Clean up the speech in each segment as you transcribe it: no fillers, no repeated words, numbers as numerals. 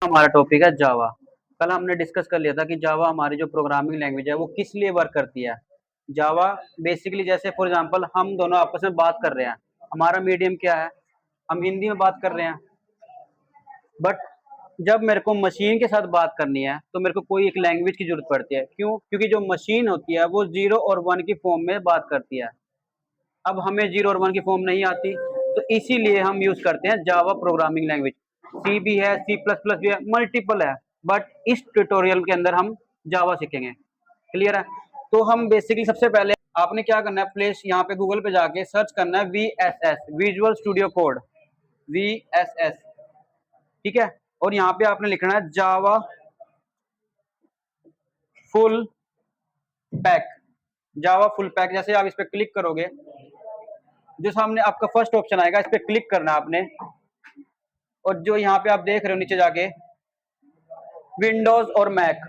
हमारा टॉपिक है जावा। कल हमने डिस्कस कर लिया था कि जावा हमारी जो प्रोग्रामिंग लैंग्वेज है वो किस लिए वर्क करती है। जावा बेसिकली जैसे फॉर एग्जांपल हम दोनों आपस में बात कर रहे हैं, हमारा मीडियम क्या है, हम हिंदी में बात कर रहे हैं। बट जब मेरे को मशीन के साथ बात करनी है तो मेरे को कोई एक लैंग्वेज की जरूरत पड़ती है। क्यों? क्योंकि जो मशीन होती है वो 0 और 1 की फॉर्म में बात करती है। अब हमें 0 और 1 की फॉर्म नहीं आती, तो इसीलिए हम यूज करते हैं जावा प्रोग्रामिंग लैंग्वेज। सी भी है, C++ भी है, मल्टीपल है। बट इस ट्यूटोरियल के अंदर हम जावा सीखेंगे। क्लियर है? तो हम बेसिकली सबसे पहले आपने क्या करना है, प्लेस यहाँ पे गूगल पे जाके सर्च करना है VSS, visual studio code, VSS। ठीक है? और यहाँ पे आपने लिखना है Java full pack. Java full pack जैसे आप इस पे क्लिक करोगे, जो सामने आपका फर्स्ट ऑप्शन आएगा, इस पे क्लिक करना है आपने। और जो यहाँ पे आप देख रहे हो नीचे जाके विंडोज और मैक,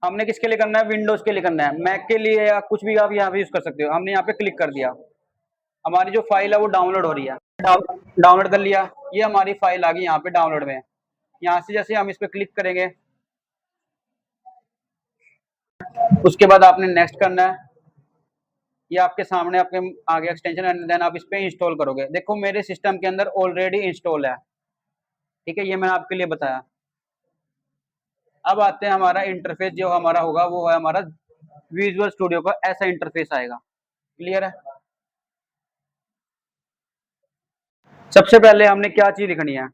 हमने किसके लिए करना है? विंडोज के लिए करना है। मैक के लिए या कुछ भी आप यहाँ पे यूज कर सकते हो। हमने यहाँ पे क्लिक कर दिया, हमारी जो फाइल है वो डाउनलोड हो रही है। डाउनलोड कर लिया, ये हमारी फाइल आ गई यहाँ पे डाउनलोड में। यहाँ से जैसे हम इस पे क्लिक करेंगे, उसके बाद आपने नेक्स्ट करना है। ये आपके सामने आपके आगे एक्सटेंशन एंड देन आप इस पे इंस्टॉल करोगे। देखो मेरे सिस्टम के अंदर ऑलरेडी इंस्टॉल है। ठीक है, ये मैंने आपके लिए बताया। अब आते हैं, हमारा इंटरफेस जो हमारा होगा वो है हमारा विजुअल स्टूडियो का ऐसा इंटरफेस आएगा। क्लियर है? सबसे पहले हमने क्या चीज लिखनी है?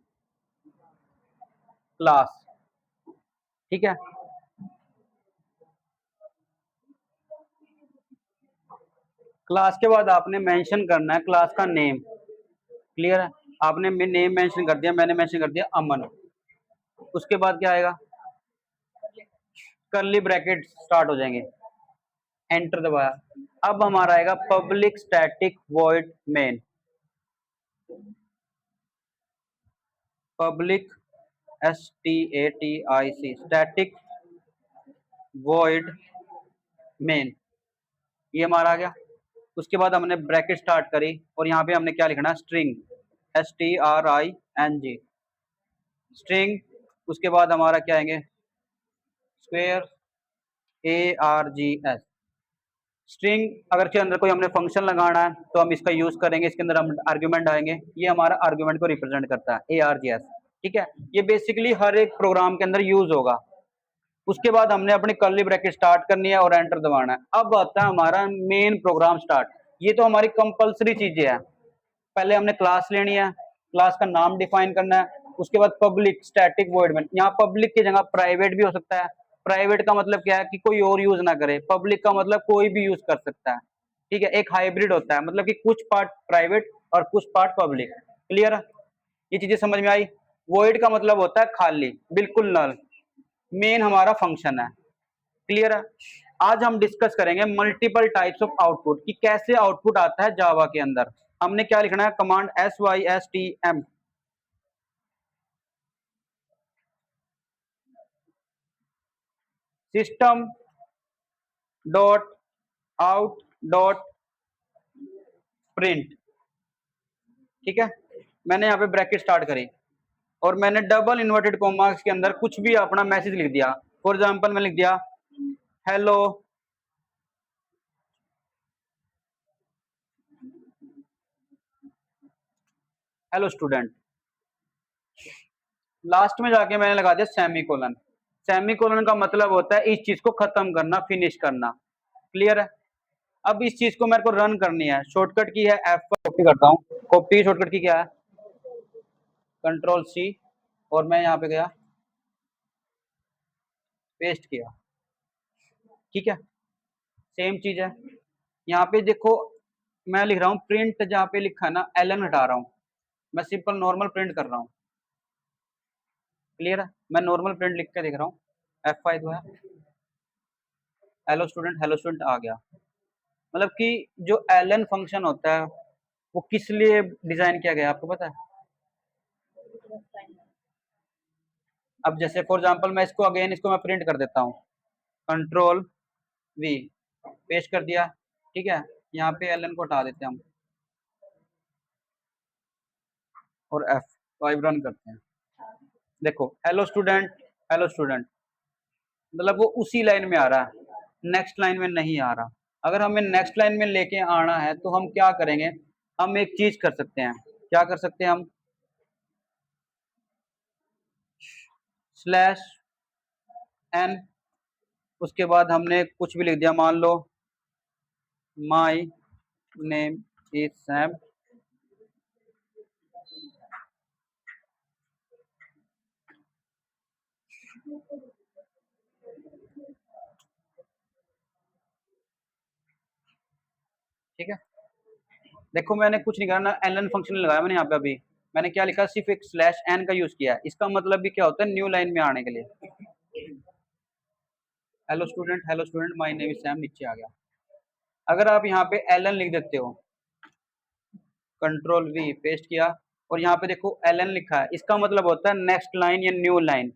क्लास। ठीक है, क्लास के बाद आपने मेंशन करना है क्लास का नेम। क्लियर है? आपने नेम मेंशन कर दिया, मैंने मेंशन कर दिया अमन। उसके बाद क्या आएगा? कर्ली ब्रैकेट स्टार्ट हो जाएंगे, एंटर दबाया। अब हमारा आएगा public static void main. Public STATIC static void main, ये हमारा आ गया। उसके बाद हमने ब्रैकेट स्टार्ट करी और यहाँ पे हमने क्या लिखना है? String, STRING string. उसके बाद हमारा क्या आएंगे? Square, ARGS string. अगर के अंदर कोई हमने फंक्शन लगाना है तो हम इसका यूज करेंगे, इसके अंदर हम आर्ग्यूमेंट आएंगे, ये हमारा आर्ग्यूमेंट को रिप्रेजेंट करता है, ARGS। ठीक है, ये बेसिकली हर एक प्रोग्राम के अंदर यूज होगा। उसके बाद हमने अपनी कर्ली ब्रैकेट स्टार्ट करनी है और एंटर दबाना है। अब आता है हमारा मेन प्रोग्राम स्टार्ट। ये तो हमारी कंपलसरी चीजें हैं। पहले हमने क्लास लेनी है, क्लास का नाम डिफाइन करना है। उसके बाद पब्लिक स्टैटिक वॉइड मेन, यहाँ पब्लिक की जगह प्राइवेट भी हो सकता है। प्राइवेट का मतलब क्या है कि कोई और यूज ना करे, पब्लिक का मतलब कोई भी यूज कर सकता है। ठीक है, एक हाइब्रिड होता है, मतलब कि कुछ पार्ट प्राइवेट और कुछ पार्ट पब्लिक। क्लियर है? ये चीजें समझ में आई? वॉइड का मतलब होता है खाली, बिल्कुल नल। मेन हमारा फंक्शन है। क्लियर है? आज हम डिस्कस करेंगे मल्टीपल टाइप्स ऑफ आउटपुट, कि कैसे आउटपुट आता है जावा के अंदर। हमने क्या लिखना है? Command SYSTM, system dot out dot print. ठीक है, मैंने यहाँ पे ब्रैकेट स्टार्ट करी और मैंने डबल इन्वर्टेड कॉमा के अंदर कुछ भी अपना मैसेज लिख दिया। फॉर एग्जांपल मैं लिख दिया हेलो, हेलो स्टूडेंट। लास्ट में जाके मैंने लगा दिया सेमीकोलन। सेमीकोलन का मतलब होता है इस चीज को खत्म करना, फिनिश करना। क्लियर है? अब इस चीज को मेरे को रन करनी है, शॉर्टकट की है F पर कॉपी करता हूँ। कॉपी शॉर्टकट की क्या है? Ctrl+C, और मैं यहाँ पे गया पेस्ट किया। ठीक है, सेम चीज है। यहाँ पे देखो मैं लिख रहा हूँ प्रिंट, जहाँ पे लिखा है ना LN हटा रहा हूँ, मैं सिंपल नॉर्मल प्रिंट कर रहा हूँ। क्लियर है? मैं नॉर्मल प्रिंट लिख के देख रहा हूँ, F5 जो है, हेलो स्टूडेंट आ गया। मतलब कि जो LN फंक्शन होता है वो किस लिए डिजाइन किया गया आपको पता है? अब जैसे फॉर एग्जांपल मैं इसको अगेन इसको मैं प्रिंट कर देता हूँ, Ctrl+V, पेस्ट कर दिया। ठीक है, यहाँ पे LN को हटा देते हैं हम और F5 रन करते हैं। देखो हेलो स्टूडेंट मतलब वो उसी लाइन में आ रहा है, नेक्स्ट लाइन में नहीं आ रहा। अगर हमें नेक्स्ट लाइन में लेके आना है तो हम क्या करेंगे, हम एक चीज कर सकते हैं, क्या कर सकते हैं हम, स्लैश एन, उसके बाद हमने कुछ भी लिख दिया, मान लो माई नेम इज सैम, ठीक है। देखो मैंने कुछ नहीं कहा ना, एलन फंक्शन लगाया मैंने यहाँ पे, अभी मैंने क्या लिखा, सिर्फ एक स्लैश एन का यूज किया है। इसका मतलब भी क्या होता है, न्यू लाइन में आने के लिए। Hello student my name is Sam, नीचे आ गया। अगर आप यहाँ पे एलन लिख देते हो, कंट्रोल वी पेस्ट किया, और यहाँ पे देखो एलन लिखा है, इसका मतलब होता है नेक्स्ट लाइन या न्यू लाइन।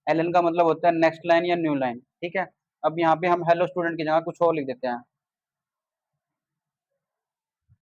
एलन का मतलब होता है नेक्स्ट लाइन या न्यू लाइन, ठीक है। अब यहाँ पे हम हेलो स्टूडेंट की जगह कुछ और लिख देते हैं,